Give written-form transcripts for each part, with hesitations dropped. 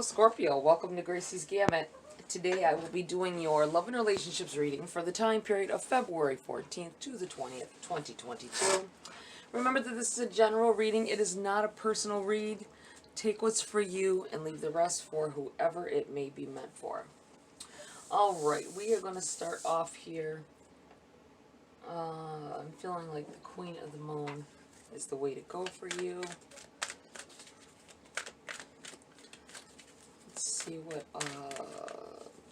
Hello Scorpio, welcome to Gracie's Gamut. Today I will be doing your love and relationships reading for the time period of February 14th to the 20th, 2022. Remember that this is a general reading, it is not a personal read. Take what's for you and leave the rest for whoever it may be meant for. Alright, we are going to start off here. I'm feeling like the Queen of the Moon is the way to go for you. See what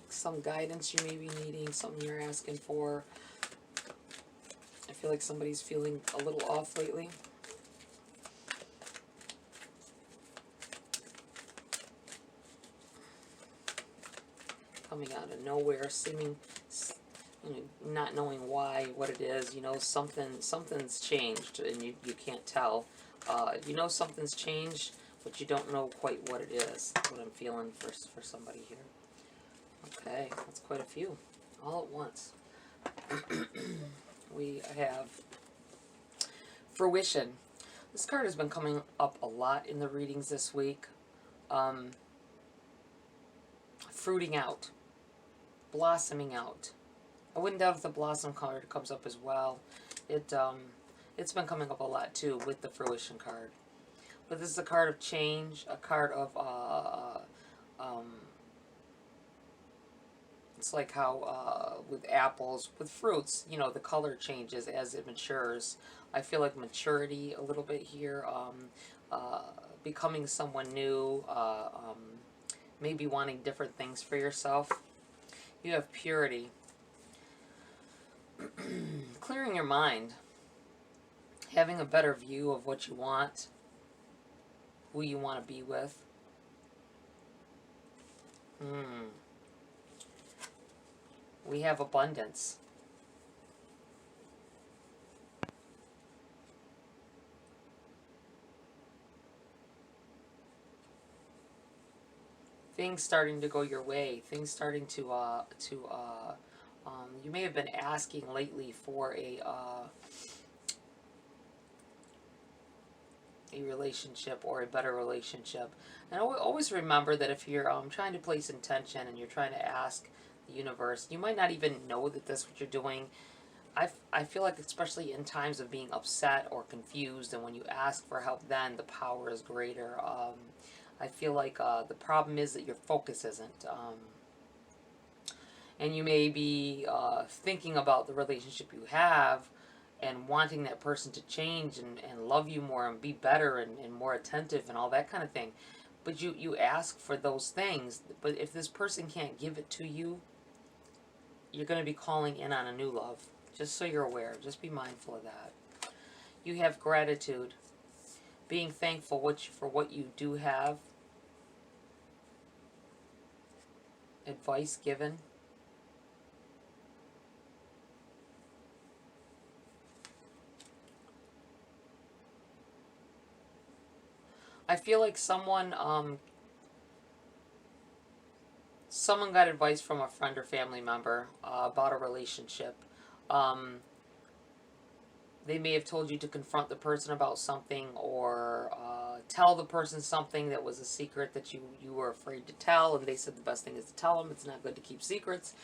some guidance you may be needing, something you're asking for. I feel like somebody's feeling a little off lately. Coming out of nowhere, seeming, not knowing why, what it is. You know, something's changed and you can't tell. You know something's changed, but you don't know quite what it is. That's what I'm feeling for somebody here. Okay, that's quite a few, all at once. We have fruition. This card has been coming up a lot in the readings this week. Fruiting out, blossoming out. I wouldn't doubt if the blossom card comes up as well. It's been coming up a lot too with the fruition card. But this is a card of change, a card of, it's like how with apples, with fruits, you know, the color changes as it matures. I feel like maturity a little bit here, becoming someone new, maybe wanting different things for yourself. You have purity. Clearing your mind. Having a better view of what you want, who you want to be with. We have abundance. Things starting to go your way. Things starting to you may have been asking lately for a relationship or a better relationship. And always remember that if you're trying to place intention and you're trying to ask the universe, you might not even know that that's what you're doing. I feel like especially in times of being upset or confused, and when you ask for help, then the power is greater. I feel like the problem is that your focus isn't. And you may be thinking about the relationship you have and wanting that person to change and love you more and be better and more attentive and all that kind of thing. But you ask for those things, but if this person can't give it to you, you're going to be calling in on a new love. Just so you're aware. Just be mindful of that. You have gratitude. Being thankful for what you do have. Advice given. I feel like someone got advice from a friend or family member about a relationship. They may have told you to confront the person about something, or tell the person something that was a secret that you were afraid to tell, and they said the best thing is to tell them. It's not good to keep secrets.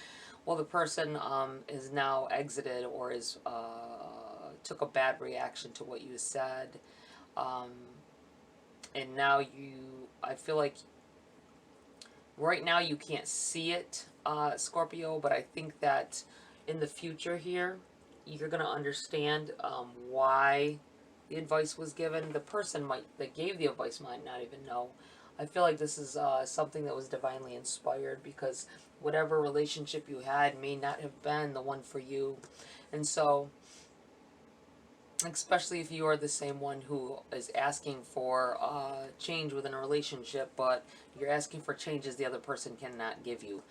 Well, the person is now exited or is took a bad reaction to what you said. And now I feel like right now you can't see it, Scorpio, but I think that in the future here, you're going to understand why the advice was given. The person that gave the advice might not even know. I feel like this is something that was divinely inspired, because whatever relationship you had may not have been the one for you. And so, especially if you are the same one who is asking for change within a relationship, but you're asking for changes the other person cannot give you.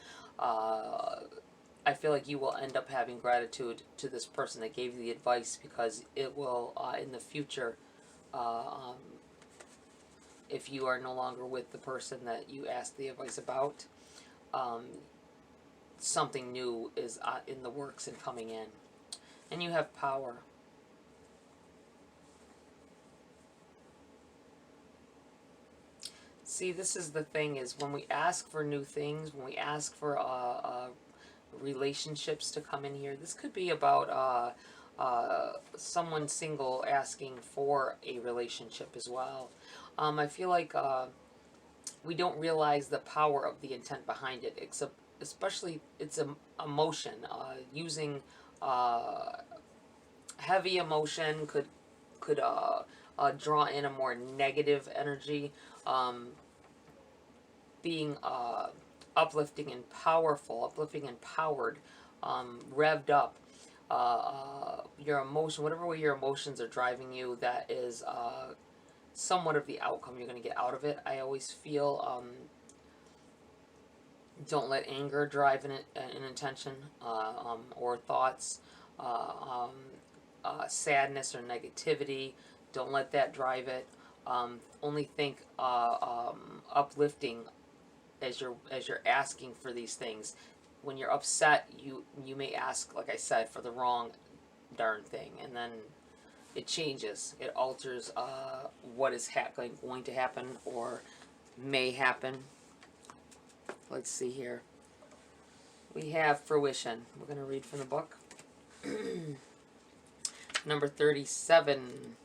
I feel like you will end up having gratitude to this person that gave you the advice, because it will, in the future, if you are no longer with the person that you asked the advice about, something new is in the works and coming in. And you have power. See, this is the thing, is when we ask for new things, when we ask for relationships to come in here, this could be about someone single asking for a relationship as well. I feel like we don't realize the power of the intent behind it, except especially it's a emotion. Using heavy emotion could draw in a more negative energy. Um, being uplifting and powerful, uplifting and powered, revved up. Your emotion, whatever way your emotions are driving you, that is somewhat of the outcome you're going to get out of it. I always feel don't let anger drive an intention or thoughts, sadness or negativity. Don't let that drive it. Only think uplifting as you're asking for these things. When you're upset, you may ask, like I said, for the wrong darn thing, and then it changes. It alters what is going to happen or may happen. Let's see here. We have fruition. We're going to read from the book. Number 37.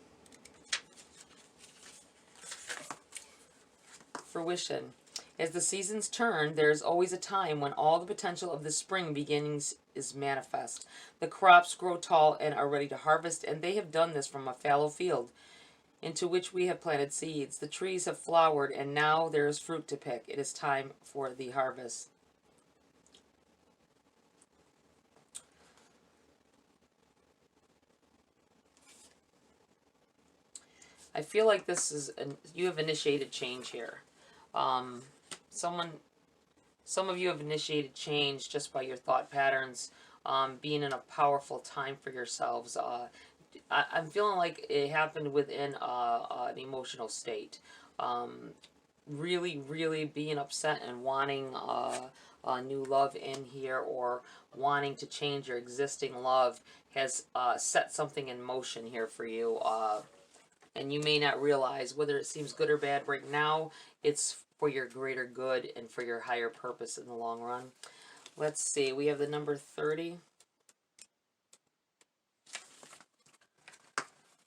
Fruition. As the seasons turn, there is always a time when all the potential of the spring beginnings is manifest. The crops grow tall and are ready to harvest, and they have done this from a fallow field into which we have planted seeds. The trees have flowered, and now there is fruit to pick. It is time for the harvest. I feel like this is you have initiated change here. Some of you have initiated change just by your thought patterns, being in a powerful time for yourselves. I'm feeling like it happened within an emotional state. Really, really being upset and wanting new love in here, or wanting to change your existing love, has set something in motion here for you. And you may not realize, whether it seems good or bad right now, it's for your greater good and for your higher purpose in the long run. Let's see, we have the number 30.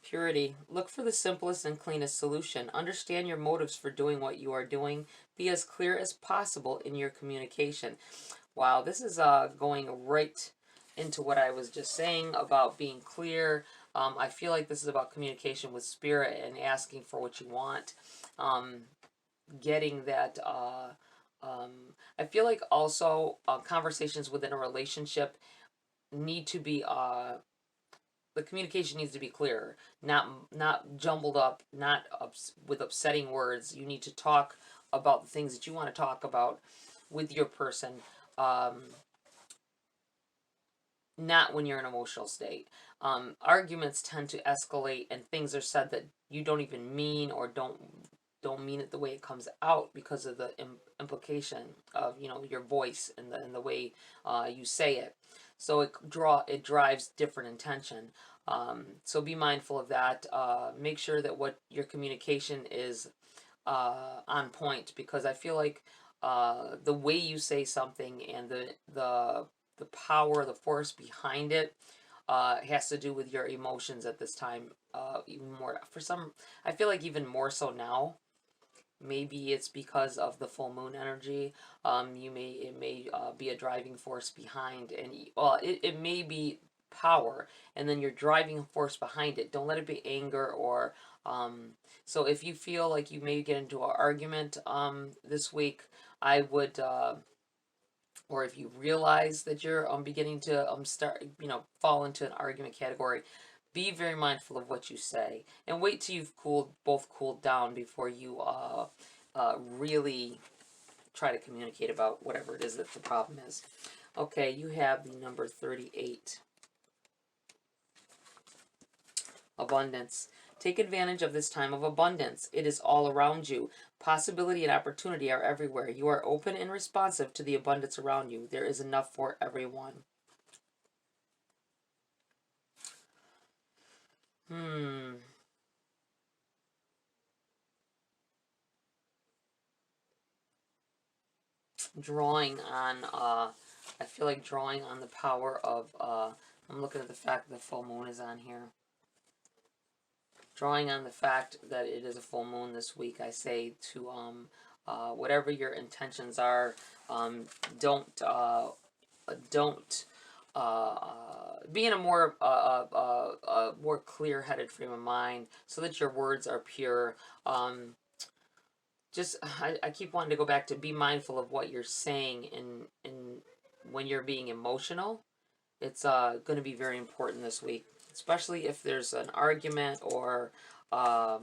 Purity. Look for the simplest and cleanest solution. Understand your motives for doing what you are doing. Be as clear as possible in your communication. Wow, this is going right into what I was just saying about being clear. I feel like this is about communication with spirit and asking for what you want. Getting that. I feel like also conversations within a relationship need to be. The communication needs to be clearer, not jumbled up, not with upsetting words. You need to talk about the things that you want to talk about with your person. Not when you're in an emotional state. Arguments tend to escalate, and things are said that you don't even mean, or don't mean it the way it comes out, because of the implication of your voice and the way you say it. So it drives different intention. So be mindful of that. Make sure that what your communication is on point, because I feel like the way you say something and the power, the force behind it has to do with your emotions at this time. Even more I feel like even more so now. Maybe it's because of the full moon energy. It may be a driving force behind, and it may be power, and then your driving force behind it. Don't let it be anger or so if you feel like you may get into an argument this week, I would or if you realize that you're beginning to start fall into an argument category, be very mindful of what you say, and wait till you've both cooled down before you really try to communicate about whatever it is that the problem is. Okay, you have the number 38. Abundance. Take advantage of this time of abundance. It is all around you. Possibility and opportunity are everywhere. You are open and responsive to the abundance around you. There is enough for everyone. drawing on, I feel like drawing on the power of, I'm looking at the fact that the full moon is on here. Drawing on the fact that it is a full moon this week, I say to, whatever your intentions are, don't, be in a more clear-headed frame of mind so that your words are pure. I keep wanting to go back to be mindful of what you're saying in when you're being emotional. It's going to be very important this week, especially if there's an argument or a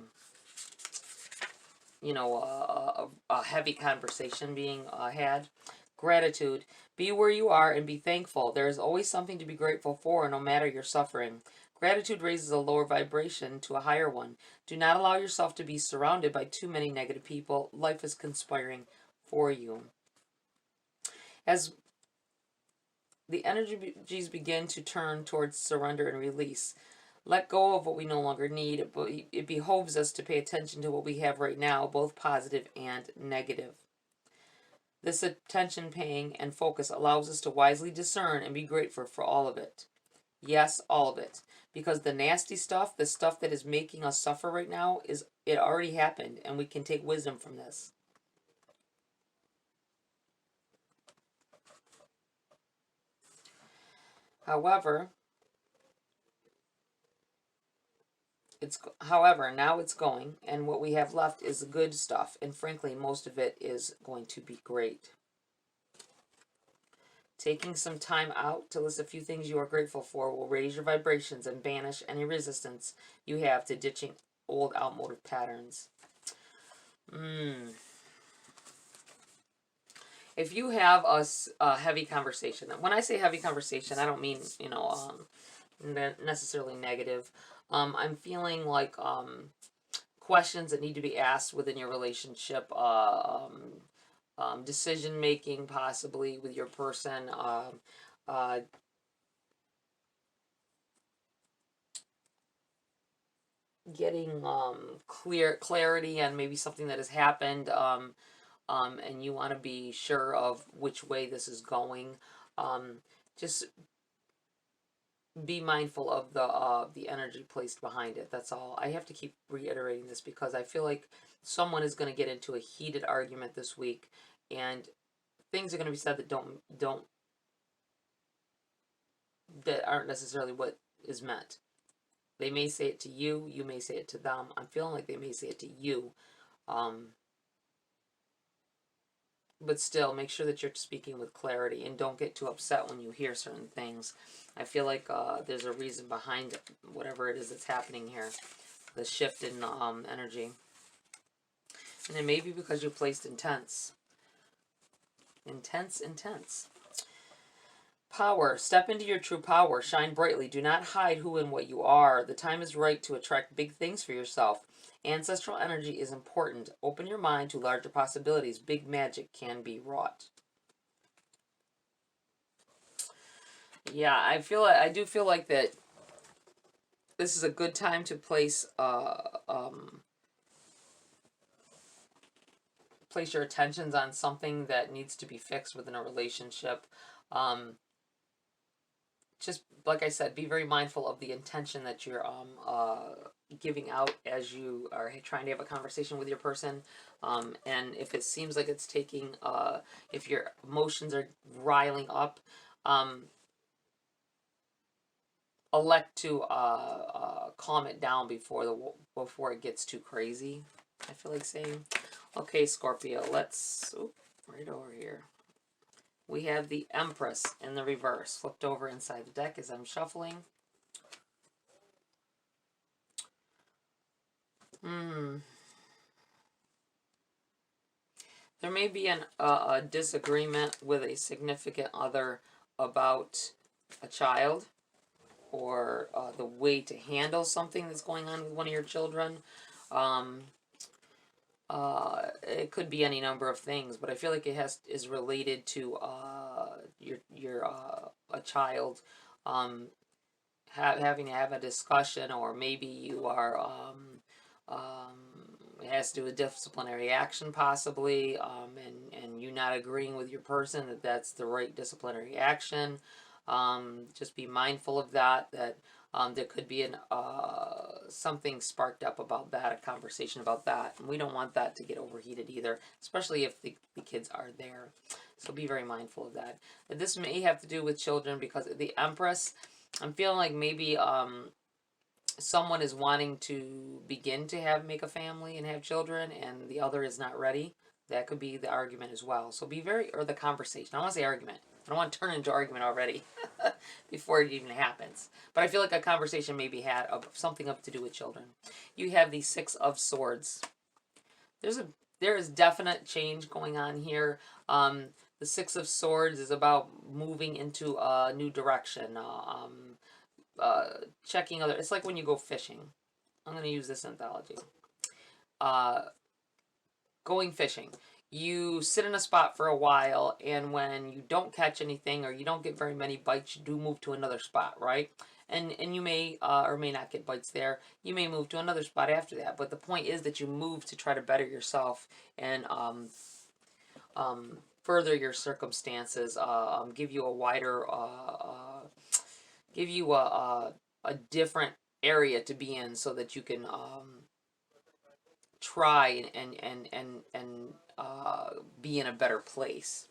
heavy conversation being had. Gratitude. Be where you are and be thankful. There is always something to be grateful for, no matter your suffering. Gratitude raises a lower vibration to a higher one. Do not allow yourself to be surrounded by too many negative people. Life is conspiring for you. As the energies begin to turn towards surrender and release, let go of what we no longer need, but it behoves us to pay attention to what we have right now, both positive and negative. This attention paying and focus allows us to wisely discern and be grateful for all of it. Yes, all of it. Because the nasty stuff, the stuff that is making us suffer right now, it already happened, and we can take wisdom from this. However, now it's going, and what we have left is the good stuff, and frankly, most of it is going to be great. Taking some time out to list a few things you are grateful for will raise your vibrations and banish any resistance you have to ditching old outmoded patterns. If you have a heavy conversation, when I say heavy conversation, I don't mean, necessarily negative. I'm feeling like questions that need to be asked within your relationship, decision making possibly with your person, getting clarity on maybe something that has happened, and you want to be sure of which way this is going. Just be mindful of the energy placed behind it. That's all. I have to keep reiterating this because I feel like someone is going to get into a heated argument this week, and things are going to be said that aren't necessarily what is meant. They may say it to you, you may say it to them. I'm feeling like they may say it to you. But still, make sure that you're speaking with clarity and don't get too upset when you hear certain things. I feel like there's a reason behind it, whatever it is that's happening here. The shift in energy. And it may be because you placed intense. Intense. Power. Step into your true power. Shine brightly. Do not hide who and what you are. The time is right to attract big things for yourself. Ancestral energy is important. Open your mind to larger possibilities. Big magic can be wrought. Yeah, I do feel like that this is a good time to place your attentions on something that needs to be fixed within a relationship. Just like I said, be very mindful of the intention that you're giving out as you are trying to have a conversation with your person. And if it seems like it's taking, if your emotions are riling up, elect to calm it down before it gets too crazy. I feel like saying. Okay, Scorpio, let's right over here. We have the Empress in the reverse, flipped over inside the deck as I'm shuffling. There may be a disagreement with a significant other about a child or the way to handle something that's going on with one of your children. It could be any number of things, but I feel like it is related to a child having to have a discussion, or maybe you are It has to do with disciplinary action possibly, and you not agreeing with your person that that's the right disciplinary action. Just be mindful of that, there could be something sparked up about that, a conversation about that. And we don't want that to get overheated either, especially if the kids are there. So be very mindful of that. But this may have to do with children because the Empress, I'm feeling like maybe someone is wanting to begin to make a family and have children, and the other is not ready. That could be the argument as well. So be very, or the conversation. I want to say argument. I don't want to turn into argument already before it even happens. But I feel like a conversation may be had of something up to do with children. You have the Six of Swords. There is definite change going on here. The Six of Swords is about moving into a new direction. Checking other. It's like when you go fishing. I'm going to use this anthology. Going fishing. You sit in a spot for a while, and when you don't catch anything or you don't get very many bites, you do move to another spot, right? And you may or may not get bites there. You may move to another spot after that. But the point is that you move to try to better yourself and further your circumstances. Give you a wider, give you a different area to be in so that you can try and be in a better place.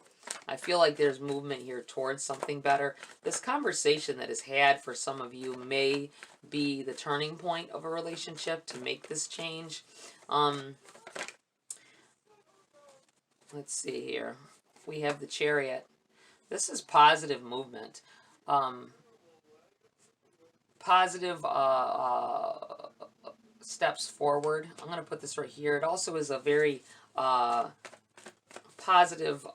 I feel like there's movement here towards something better. This conversation that is had for some of you may be the turning point of a relationship to make this change. Let's see here. We have the Chariot. This is positive movement. Positive steps forward. I'm going to put this right here. It also is a very positive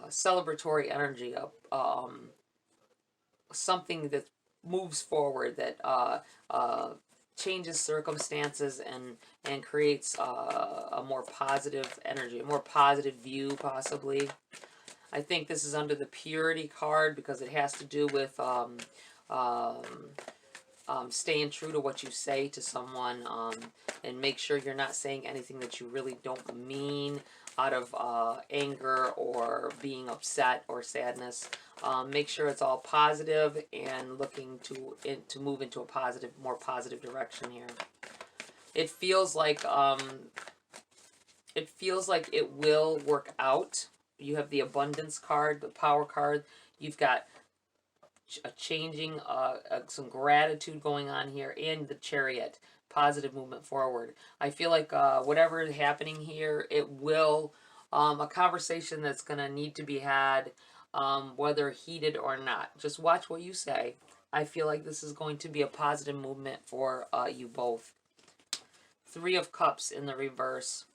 celebratory energy of something that moves forward, that changes circumstances and creates a more positive energy, a more positive view possibly. I think this is under the Purity card because it has to do with staying true to what you say to someone, and make sure you're not saying anything that you really don't mean out of anger or being upset or sadness. Make sure it's all positive and looking to move into a more positive direction here. It feels like it will work out. You have the Abundance card, the Power card. You've got a changing, some gratitude going on here, and the Chariot, positive movement forward. I feel like whatever is happening here, it will, a conversation that's going to need to be had, whether heated or not. Just watch what you say. I feel like this is going to be a positive movement for you both. Three of Cups in the reverse.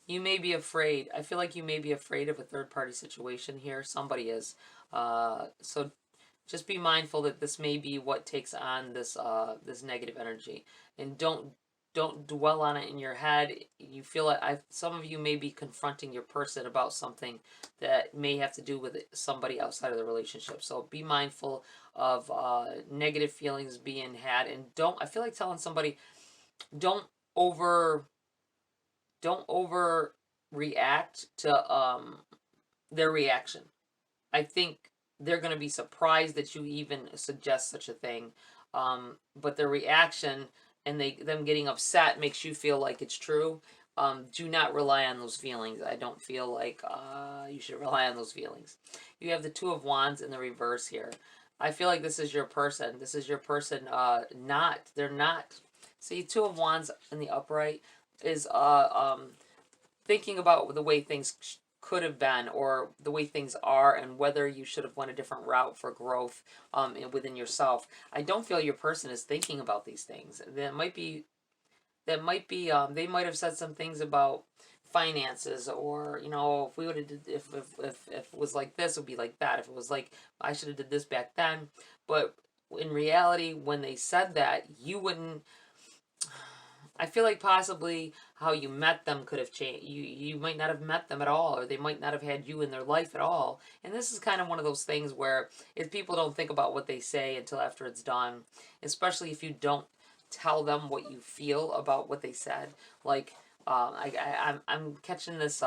You may be afraid. I feel like you may be afraid of a third-party situation here. Somebody is. So just be mindful that this may be what takes on this this negative energy. And don't dwell on it in your head. You feel like some of you may be confronting your person about something that may have to do with somebody outside of the relationship. So be mindful of negative feelings being had. And I feel like telling somebody, don't overreact to their reaction. I think they're going to be surprised that you even suggest such a thing. But their reaction and them getting upset makes you feel like it's true. Do not rely on those feelings. I don't feel like you should rely on those feelings. You have the Two of Wands in the reverse here. I feel like this is your person. This is your person. They're not. See, Two of Wands in the upright is thinking about the way things could have been or the way things are and whether you should have went a different route for growth within yourself. I don't feel your person is thinking about these things. They might have said some things about finances, or if we would have if it was like this, it would be like that. If it was like I should have did this back then, but in reality when they said that, you wouldn't. I feel like possibly how you met them could have changed. You might not have met them at all, or they might not have had you in their life at all. And this is kind of one of those things where if people don't think about what they say until after it's done, especially if you don't tell them what you feel about what they said. Like, I'm catching this,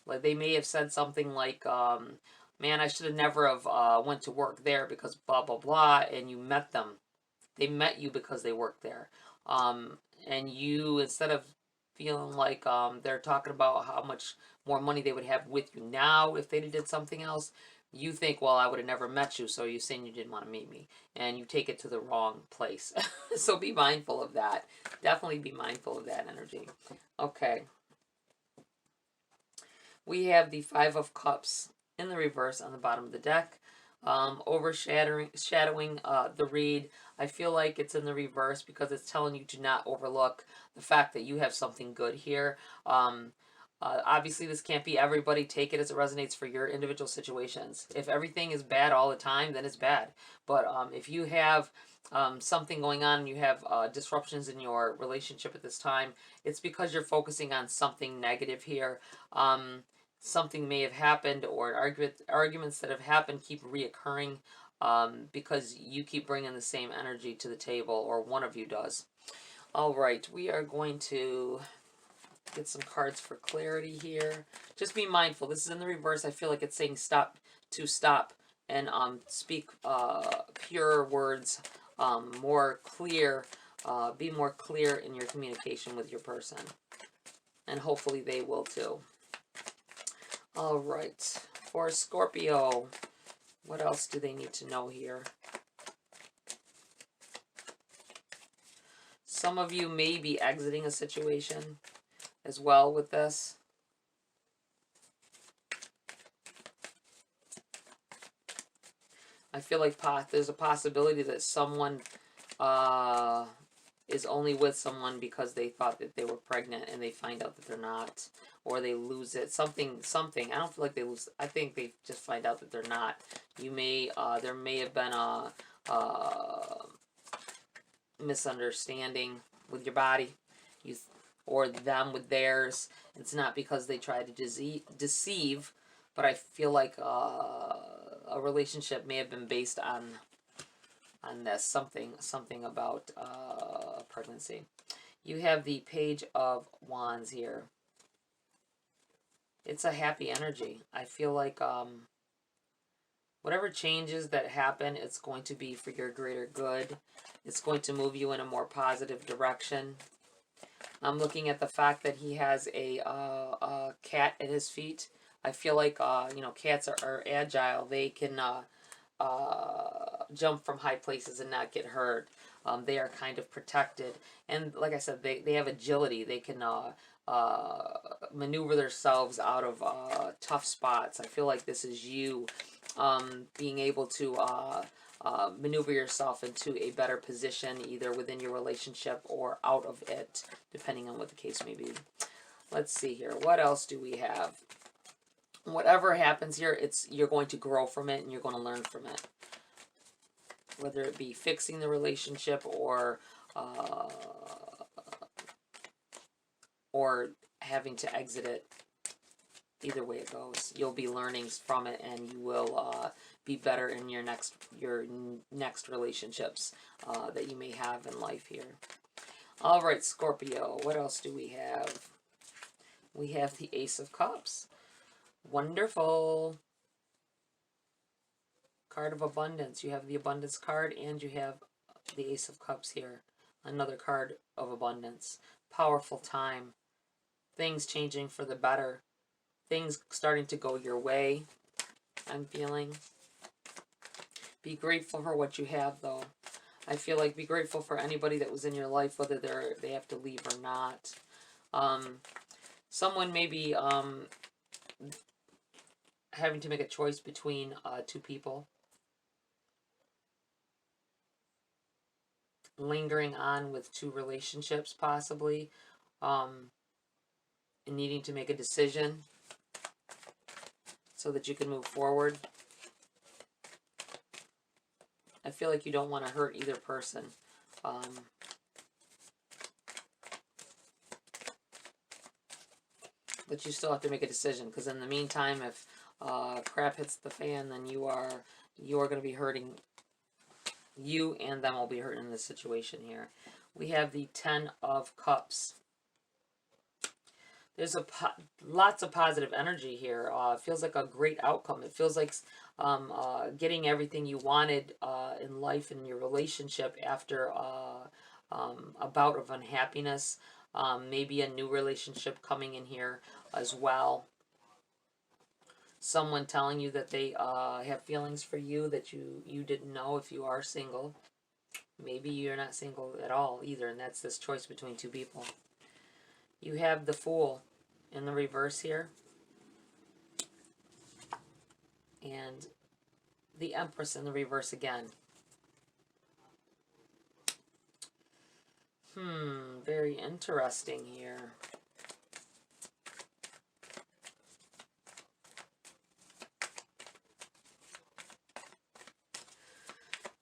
like they may have said something like, man, I should have never have went to work there because blah, blah, blah, and you met them. They met you because they worked there. And you, instead of feeling like they're talking about how much more money they would have with you now if they did something else, you think, well, I would have never met you, so you're saying you didn't want to meet me. And you take it to the wrong place. So be mindful of that. Definitely be mindful of that energy. Okay. We have the Five of Cups in the reverse on the bottom of the deck. Overshadowing the read. I feel like it's in the reverse because it's telling you to not overlook the fact that you have something good here. Obviously, this can't be everybody. Take it as it resonates for your individual situations. If everything is bad all the time, then it's bad. But if you have something going on and you have disruptions in your relationship at this time, it's because you're focusing on something negative here. Something may have happened, or arguments that have happened keep reoccurring because you keep bringing the same energy to the table, or one of you does. All right, we are going to get some cards for clarity here. Just be mindful. This is in the reverse. I feel like it's saying stop and speak pure words, more clear. Be more clear in your communication with your person, and hopefully they will too. All right, for Scorpio, what else do they need to know here? Some of you may be exiting a situation as well with this. I feel like there's a possibility that someone is only with someone because they thought that they were pregnant and they find out that they're not, or they lose it. Something. I don't feel like they lose. I think they just find out that they're not. You may, there may have been a misunderstanding with your body, or them with theirs. It's not because they tried to deceive, but I feel like a relationship may have been based on this, something about pregnancy. You have the Page of Wands here. It's a happy energy. I feel like whatever changes that happen, it's going to be for your greater good. It's going to move you in a more positive direction. I'm looking at the fact that he has a cat at his feet. I feel like you know, cats are agile. They can jump from high places and not get hurt. They are kind of protected, and like I said, they have agility. They can maneuver themselves out of tough spots. I feel like this is you being able to maneuver yourself into a better position, either within your relationship or out of it, depending on what the case may be. Let's see here. What else do we have? Whatever happens here, you're going to grow from it and you're going to learn from it. Whether it be fixing the relationship or having to exit it. Either way it goes, you'll be learning from it, and you will be better in your next relationships that you may have in life here. All right, Scorpio, what else do we have? We have the Ace of Cups. Wonderful. Card of Abundance. You have the Abundance card, and you have the Ace of Cups here. Another card of abundance. Powerful time. Things changing for the better. Things starting to go your way, I'm feeling. Be grateful for what you have, though. I feel like be grateful for anybody that was in your life, whether they have to leave or not. Someone may be having to make a choice between two people. Lingering on with two relationships, possibly. And needing to make a decision so that you can move forward. I feel like you don't want to hurt either person. But you still have to make a decision, because in the meantime, if crap hits the fan, then you are going to be hurting. You and them will be hurting in this situation here. We have the 10 of Cups. There's lots of positive energy here. It feels like a great outcome. It feels like getting everything you wanted in life and your relationship after a bout of unhappiness. Maybe a new relationship coming in here as well. Someone telling you that they have feelings for you that you didn't know if you are single. Maybe you're not single at all either, and that's this choice between two people. You have the Fool in the reverse here. And the Empress in the reverse again. Very interesting here.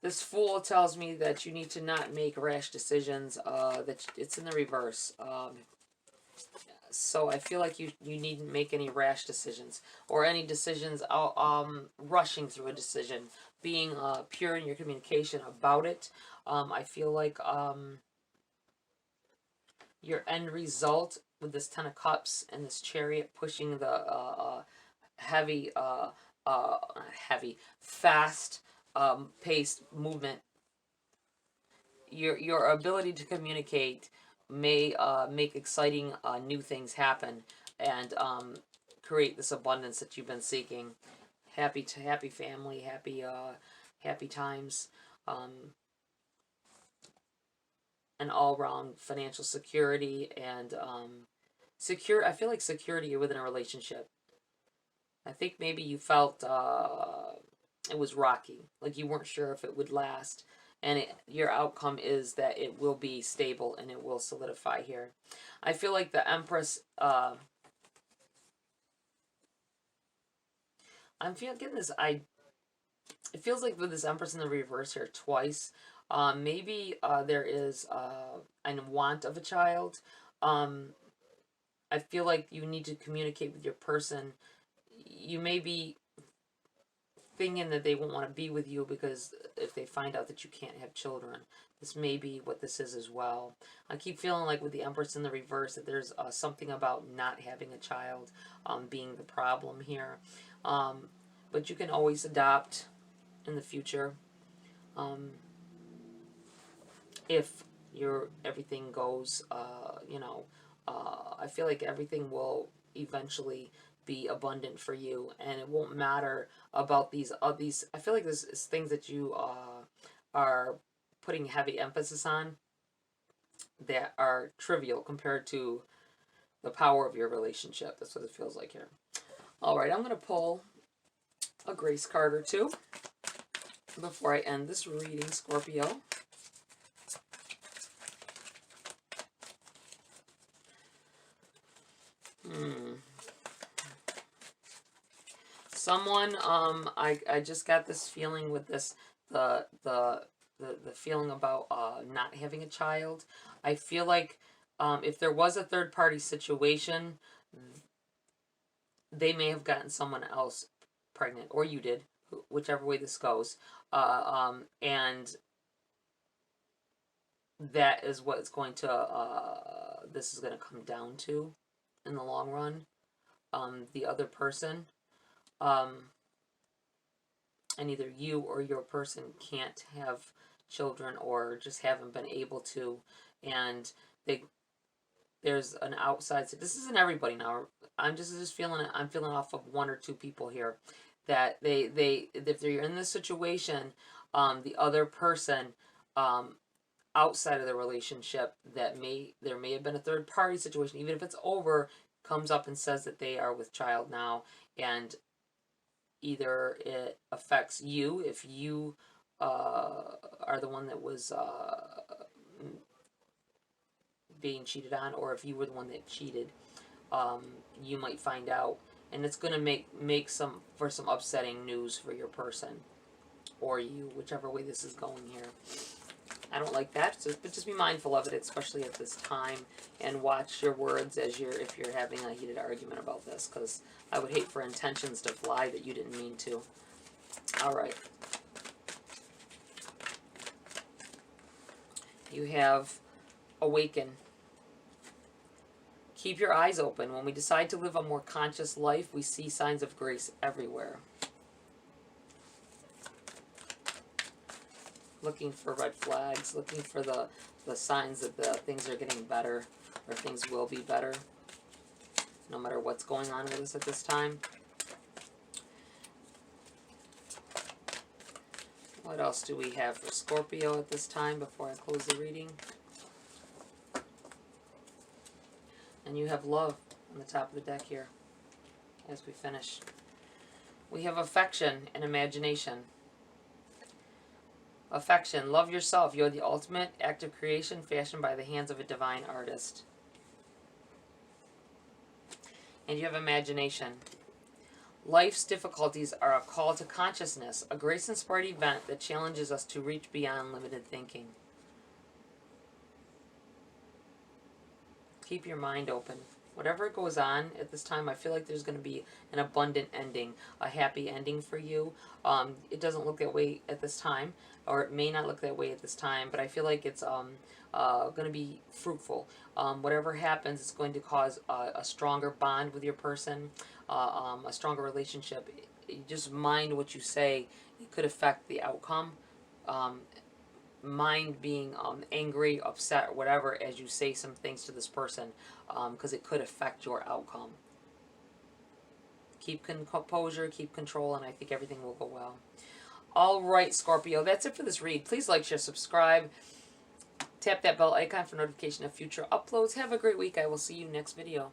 This Fool tells me that you need to not make rash decisions. That it's in the reverse. So I feel like you needn't make any rash decisions, or any decisions rushing through a decision. Being pure in your communication about it. I feel like your end result with this 10 of Cups and this Chariot pushing the fast paced movement. Your ability to communicate may make exciting new things happen, and create this abundance that you've been seeking. Happy family, happy times, an all-round financial security, and I feel like security within a relationship. I think maybe you felt it was rocky, like you weren't sure if it would last. And your outcome is that it will be stable and it will solidify here. I feel like the Empress, I'm getting this, it feels like with this Empress in the reverse here twice, maybe there is a want of a child. I feel like you need to communicate with your person. You may be thinking that they won't want to be with you because if they find out that you can't have children. This may be what this is as well. I keep feeling like with the Empress in the reverse that there's something about not having a child being the problem here. But you can always adopt in the future if everything goes, I feel like everything will eventually be abundant for you, and it won't matter about these. I feel like this is things that you are putting heavy emphasis on that are trivial compared to the power of your relationship. That's what it feels like here. All right, I'm going to pull a Grace card or two before I end this reading, Scorpio. Someone, I just got this feeling with this, the feeling about not having a child. I feel like if there was a third party situation, they may have gotten someone else pregnant, or you did, whichever way this goes, and that is what it's going to this is going to come down to in the long run. The other person, and either you or your person can't have children or just haven't been able to, and there's an outside. So this isn't everybody now. I'm just feeling it. I'm feeling off of one or two people here that if they're in this situation, the other person outside of the relationship, there may have been a third party situation, even if it's over, comes up and says that they are with child now, and either it affects you if you are the one that was being cheated on, or if you were the one that cheated, you might find out, and it's going to make some upsetting news for your person or you, whichever way this is going here. I don't like that, so, but just be mindful of it, especially at this time, and watch your words as if you're having a heated argument about this, because I would hate for intentions to fly that you didn't mean to. All right. You have awaken. Keep your eyes open. When we decide to live a more conscious life, we see signs of grace everywhere. Looking for red flags, looking for the signs that things are getting better, or things will be better, no matter what's going on with us at this time. What else do we have for Scorpio at this time before I close the reading? And you have love on the top of the deck here as we finish. We have affection and imagination. Affection, love yourself. You're the ultimate act of creation fashioned by the hands of a divine artist. And you have imagination. Life's difficulties are a call to consciousness, a grace-inspired event that challenges us to reach beyond limited thinking. Keep your mind open. Whatever goes on at this time, I feel like there's going to be an abundant ending, a happy ending for you. It doesn't look that way at this time, or it may not look that way at this time, but I feel like it's going to be fruitful. Whatever happens, it's going to cause a stronger bond with your person, a stronger relationship. You just mind what you say. It could affect the outcome. Mind being angry, upset, or whatever as you say some things to this person, because it could affect your outcome. Keep composure, keep control, and I think everything will go well. All right, Scorpio, that's it for this read. Please like, share, subscribe. Tap that bell icon for notification of future uploads. Have a great week. I will see you next video.